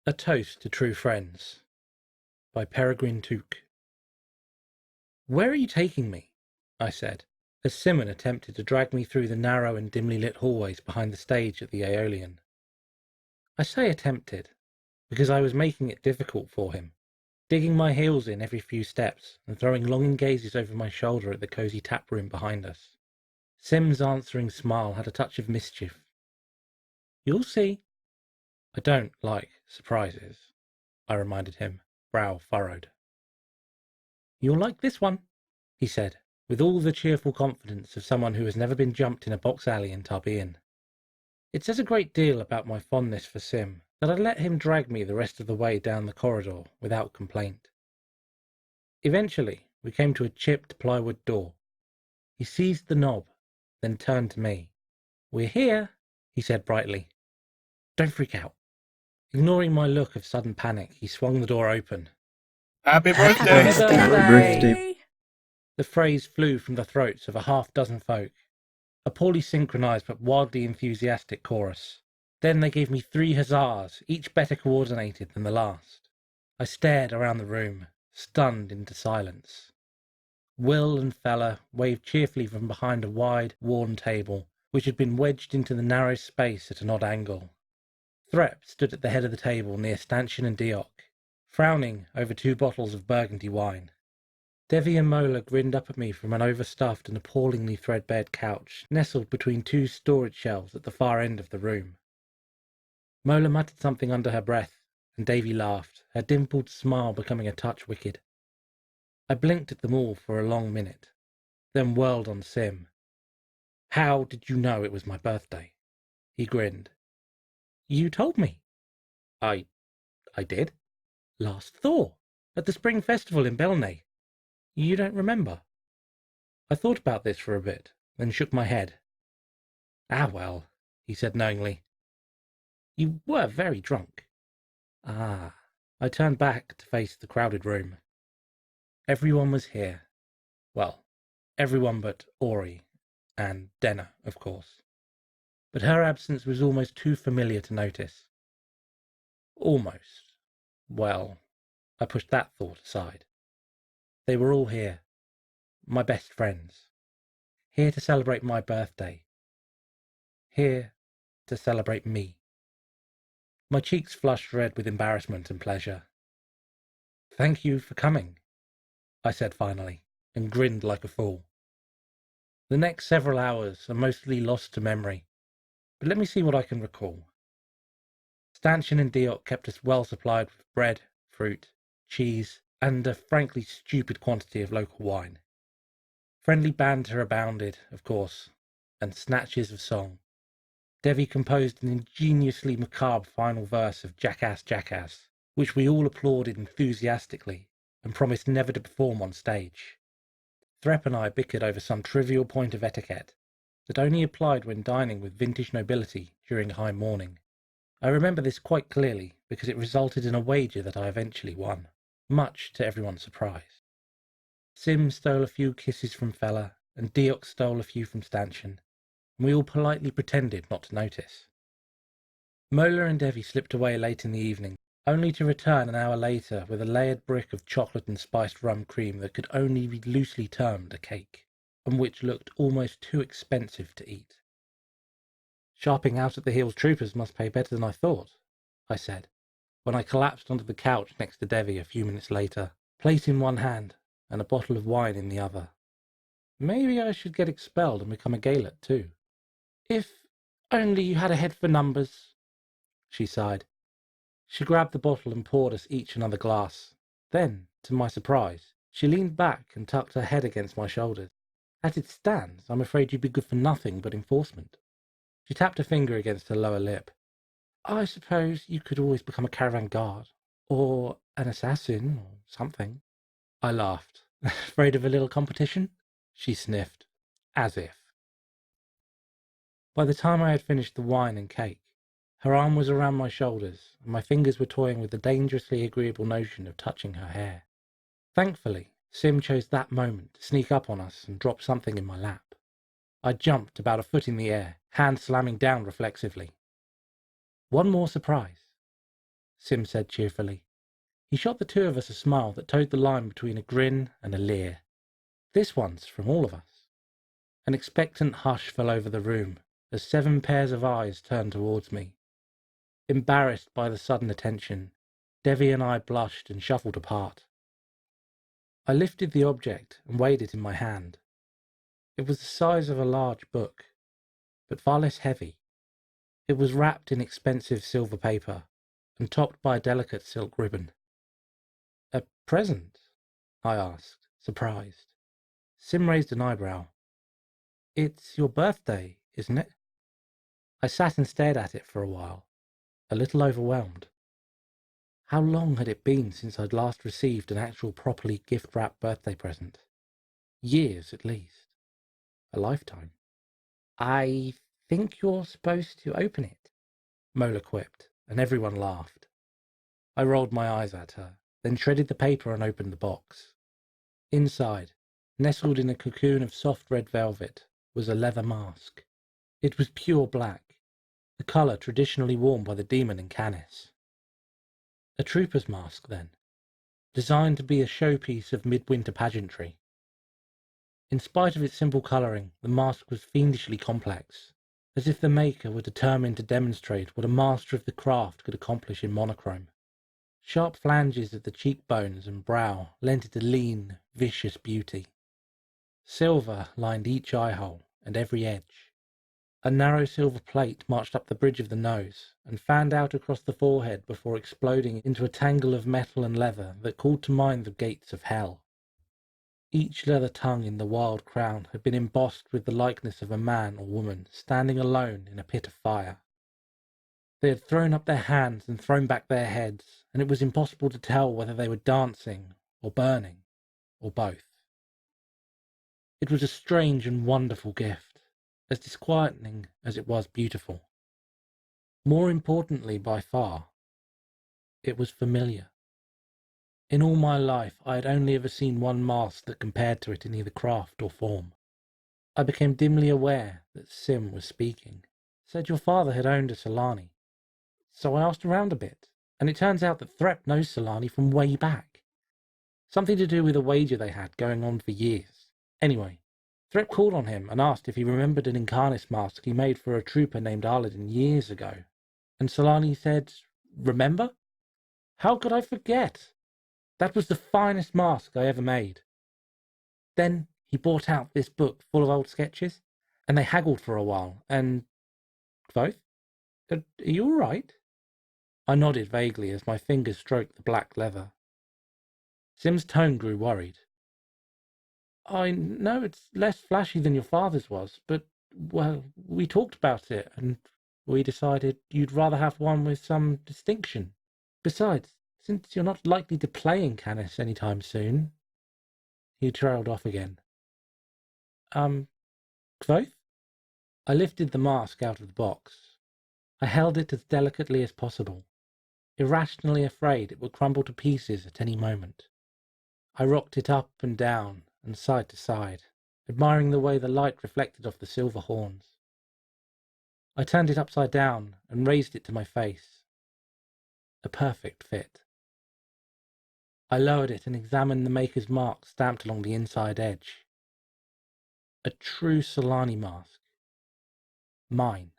A Toast to True Friends by Peregrine Took. Where are you taking me? I said, as Simon attempted to drag me through the narrow and dimly lit hallways behind the stage at the Aeolian. I say attempted, because I was making it difficult for him, digging my heels in every few steps and throwing longing gazes over my shoulder at the cosy tap room behind us. Sim's answering smile had a touch of mischief. You'll see. I don't like surprises, I reminded him, brow furrowed. You'll like this one, he said, with all the cheerful confidence of someone who has never been jumped in a box alley in Tubby Inn. It says a great deal about my fondness for Sim that I let him drag me the rest of the way down the corridor without complaint. Eventually, we came to a chipped plywood door. He seized the knob, then turned to me. We're here, he said brightly. Don't freak out. Ignoring my look of sudden panic, he swung the door open. Happy Happy birthday! birthday! The phrase flew from the throats of a half-dozen folk, a poorly synchronized but wildly enthusiastic chorus. Then they gave me 3 huzzas, each better coordinated than the last. I stared around the room, stunned into silence. Will and Fella waved cheerfully from behind a wide, worn table, which had been wedged into the narrow space at an odd angle. Threp stood at the head of the table near Stanchion and Deoch, frowning over 2 bottles of burgundy wine. Devi and Mola grinned up at me from an overstuffed and appallingly threadbare couch nestled between 2 storage shelves at the far end of the room. Mola muttered something under her breath, and Davy laughed, her dimpled smile becoming a touch wicked. I blinked at them all for a long minute, then whirled on Sim. How did you know it was my birthday? He grinned. You told me. I did. Last Thor, at the Spring Festival in Belnay. You don't remember? I thought about this for a bit, then shook my head. Ah, well, he said knowingly. You were very drunk. Ah. I turned back to face the crowded room. Everyone was here. Well, everyone but Ori, and Denna, of course. But her absence was almost too familiar to notice. Almost. Well, I pushed that thought aside. They were all here. My best friends. Here to celebrate my birthday. Here to celebrate me. My cheeks flushed red with embarrassment and pleasure. Thank you for coming, I said finally, and grinned like a fool. The next several hours are mostly lost to memory, but let me see what I can recall. Stanchion and Deoch kept us well supplied with bread, fruit, cheese, and a frankly stupid quantity of local wine. Friendly banter abounded, of course, and snatches of song. Devi composed an ingeniously macabre final verse of Jackass, Jackass, which we all applauded enthusiastically and promised never to perform on stage. Threp and I bickered over some trivial point of etiquette that only applied when dining with vintage nobility during high mourning. I remember this quite clearly because it resulted in a wager that I eventually won, much to everyone's surprise. Sim stole a few kisses from Fella, and Deoch stole a few from Stanchion, and we all politely pretended not to notice. Mola and Devi slipped away late in the evening, only to return an hour later with a layered brick of chocolate and spiced rum cream that could only be loosely termed a cake, and which looked almost too expensive to eat. Sharping out at the heels troopers must pay better than I thought, I said, when I collapsed onto the couch next to Devi a few minutes later, plate in one hand and a bottle of wine in the other. Maybe I should get expelled and become a Gaelet too. If only you had a head for numbers, she sighed. She grabbed the bottle and poured us each another glass. Then, to my surprise, she leaned back and tucked her head against my shoulders. As it stands, I'm afraid you'd be good for nothing but enforcement. She tapped a finger against her lower lip. I suppose you could always become a caravan guard, or an assassin, or something. I laughed. Afraid of a little competition? She sniffed. As if. By the time I had finished the wine and cake, her arm was around my shoulders, and my fingers were toying with the dangerously agreeable notion of touching her hair. Thankfully, Sim chose that moment to sneak up on us and drop something in my lap. I jumped about a foot in the air, hand slamming down reflexively. One more surprise. Sim said cheerfully. He shot the two of us a smile that towed the line between a grin and a leer. This one's from all of us. An expectant hush fell over the room as 7 pairs of eyes turned towards me. Embarrassed by the sudden attention, Devi and I blushed and shuffled apart. I lifted the object and weighed it in my hand. It was the size of a large book, but far less heavy. It was wrapped in expensive silver paper and topped by a delicate silk ribbon. "A present?" I asked, surprised. Sim raised an eyebrow. "It's your birthday, isn't it?" I sat and stared at it for a while, a little overwhelmed. How long had it been since I'd last received an actual properly gift-wrapped birthday present? Years, at least. A lifetime. "I think you're supposed to open it," Mola quipped, and everyone laughed. I rolled my eyes at her, then shredded the paper and opened the box. Inside, nestled in a cocoon of soft red velvet, was a leather mask. It was pure black, the colour traditionally worn by the demon in Canis. A trooper's mask, then, designed to be a showpiece of midwinter pageantry. In spite of its simple colouring, the mask was fiendishly complex, as if the maker were determined to demonstrate what a master of the craft could accomplish in monochrome. Sharp flanges of the cheekbones and brow lent it a lean, vicious beauty. Silver lined each eye-hole and every edge. A narrow silver plate marched up the bridge of the nose and fanned out across the forehead before exploding into a tangle of metal and leather that called to mind the gates of hell. Each leather tongue in the wild crown had been embossed with the likeness of a man or woman standing alone in a pit of fire. They had thrown up their hands and thrown back their heads, and it was impossible to tell whether they were dancing or burning, or both. It was a strange and wonderful gift, as disquieting as it was beautiful. More importantly by far, it was familiar. In all my life I had only ever seen one mask that compared to it in either craft or form. I became dimly aware that Sim was speaking. "Said your father had owned a Solani. So I asked around a bit, and it turns out that Threp knows Solani from way back. Something to do with a wager they had going on for years. Anyway, Threp called on him and asked if he remembered an Incarnis mask he made for a trooper named Arladin years ago. And Solani said, 'Remember? How could I forget? That was the finest mask I ever made.' Then he brought out this book full of old sketches, and they haggled for a while, and... Quoth, are you all right?" I nodded vaguely as my fingers stroked the black leather. Sim's tone grew worried. "I know it's less flashy than your father's was, but, well, we talked about it, and we decided you'd rather have one with some distinction. Besides, since you're not likely to play in Canis anytime soon..." He trailed off again. Quoth? I lifted the mask out of the box. I held it as delicately as possible, irrationally afraid it would crumble to pieces at any moment. I rocked it up and down and side to side, admiring the way the light reflected off the silver horns. I turned it upside down and raised it to my face. A perfect fit. I lowered it and examined the maker's mark stamped along the inside edge. A true Solani mask. Mine.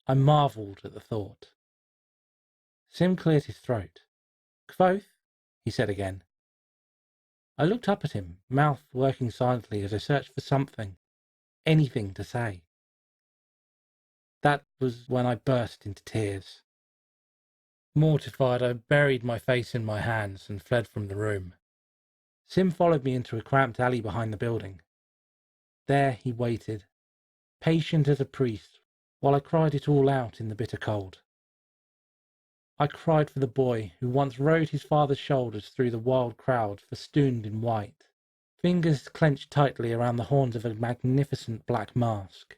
I marvelled at the thought. Sim cleared his throat. "Quoth?" he said again. I looked up at him, mouth working silently as I searched for something, anything to say. That was when I burst into tears. Mortified, I buried my face in my hands and fled from the room. Sim followed me into a cramped alley behind the building. There he waited, patient as a priest, while I cried it all out in the bitter cold. I cried for the boy who once rode his father's shoulders through the wild crowd festooned in white, fingers clenched tightly around the horns of a magnificent black mask.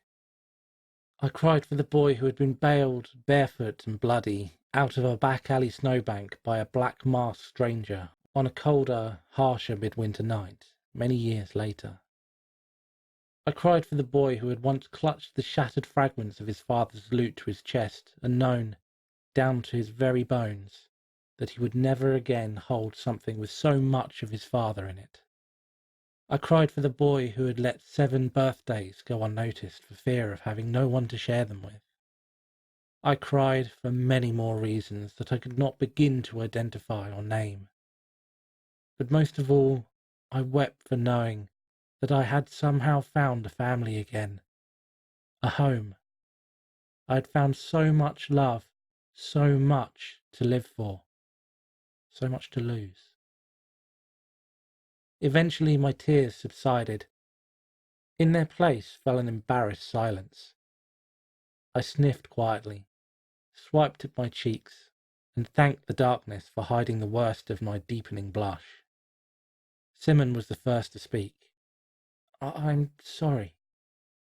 I cried for the boy who had been bailed, barefoot and bloody, out of a back alley snowbank by a black masked stranger on a colder, harsher midwinter night, many years later. I cried for the boy who had once clutched the shattered fragments of his father's loot to his chest and known, down to his very bones that he would never again hold something with so much of his father in it. I cried for the boy who had let 7 birthdays go unnoticed for fear of having no one to share them with. I cried for many more reasons that I could not begin to identify or name. But most of all, I wept for knowing that I had somehow found a family again, a home. I had found so much love, so much to live for, so much to lose. Eventually my tears subsided. In their place fell an embarrassed silence. I sniffed quietly, swiped at my cheeks, and thanked the darkness for hiding the worst of my deepening blush. Simon was the first to speak. I'm sorry,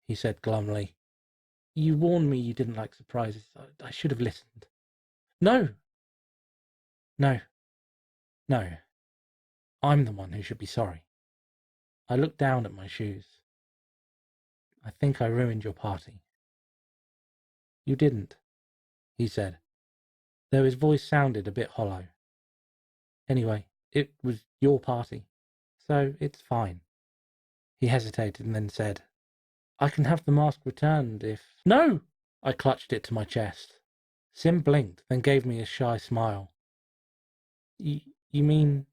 he said glumly. You warned me you didn't like surprises. I should have listened. No! No. No. I'm the one who should be sorry. I looked down at my shoes. I think I ruined your party. You didn't, he said, though his voice sounded a bit hollow. Anyway, it was your party, so it's fine. He hesitated and then said, I can have the mask returned if... No! I clutched it to my chest. Sim blinked, then gave me a shy smile. You mean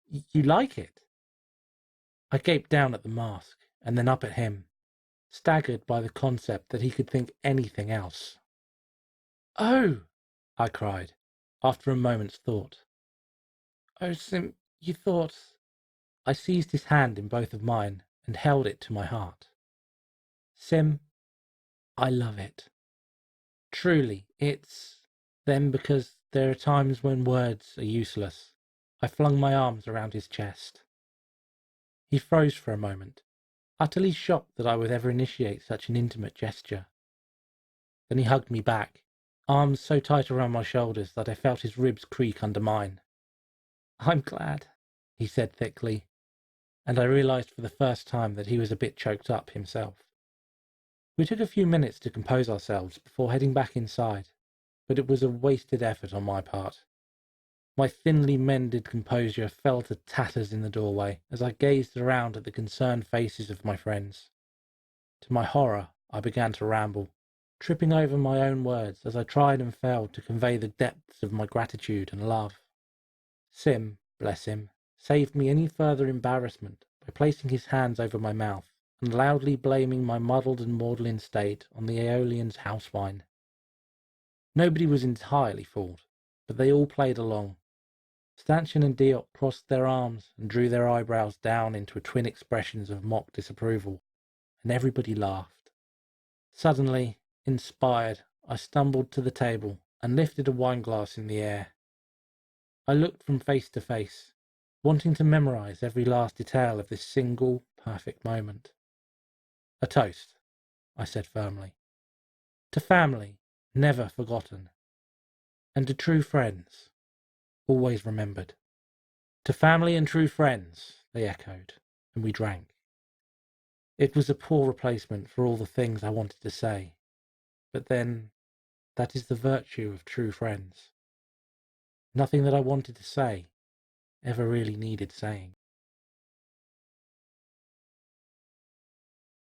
you like it? I gaped down at the mask, and then up at him, staggered by the concept that he could think anything else. Oh! I cried, after a moment's thought. Oh, Sim, you thought... I seized his hand in both of mine and held it to my heart. Sim, I love it. Truly, it's... Then, because there are times when words are useless, I flung my arms around his chest. He froze for a moment, utterly shocked that I would ever initiate such an intimate gesture. Then he hugged me back, arms so tight around my shoulders that I felt his ribs creak under mine. I'm glad, he said thickly, and I realized for the first time that he was a bit choked up himself. We took a few minutes to compose ourselves before heading back inside, but it was a wasted effort on my part. My thinly mended composure fell to tatters in the doorway as I gazed around at the concerned faces of my friends. To my horror, I began to ramble, tripping over my own words as I tried and failed to convey the depths of my gratitude and love. Sim, bless him, saved me any further embarrassment by placing his hands over my mouth and loudly blaming my muddled and maudlin state on the Aeolians' house wine. Nobody was entirely fooled, but they all played along. Stanchion and Diop crossed their arms and drew their eyebrows down into twin expressions of mock disapproval, and everybody laughed. Suddenly, inspired, I stumbled to the table and lifted a wineglass in the air. I looked from face to face, wanting to memorize every last detail of this single, perfect moment. A toast, I said firmly. To family, never forgotten. And to true friends, always remembered. To family and true friends, they echoed, and we drank. It was a poor replacement for all the things I wanted to say, but then, that is the virtue of true friends. Nothing that I wanted to say ever really needed saying.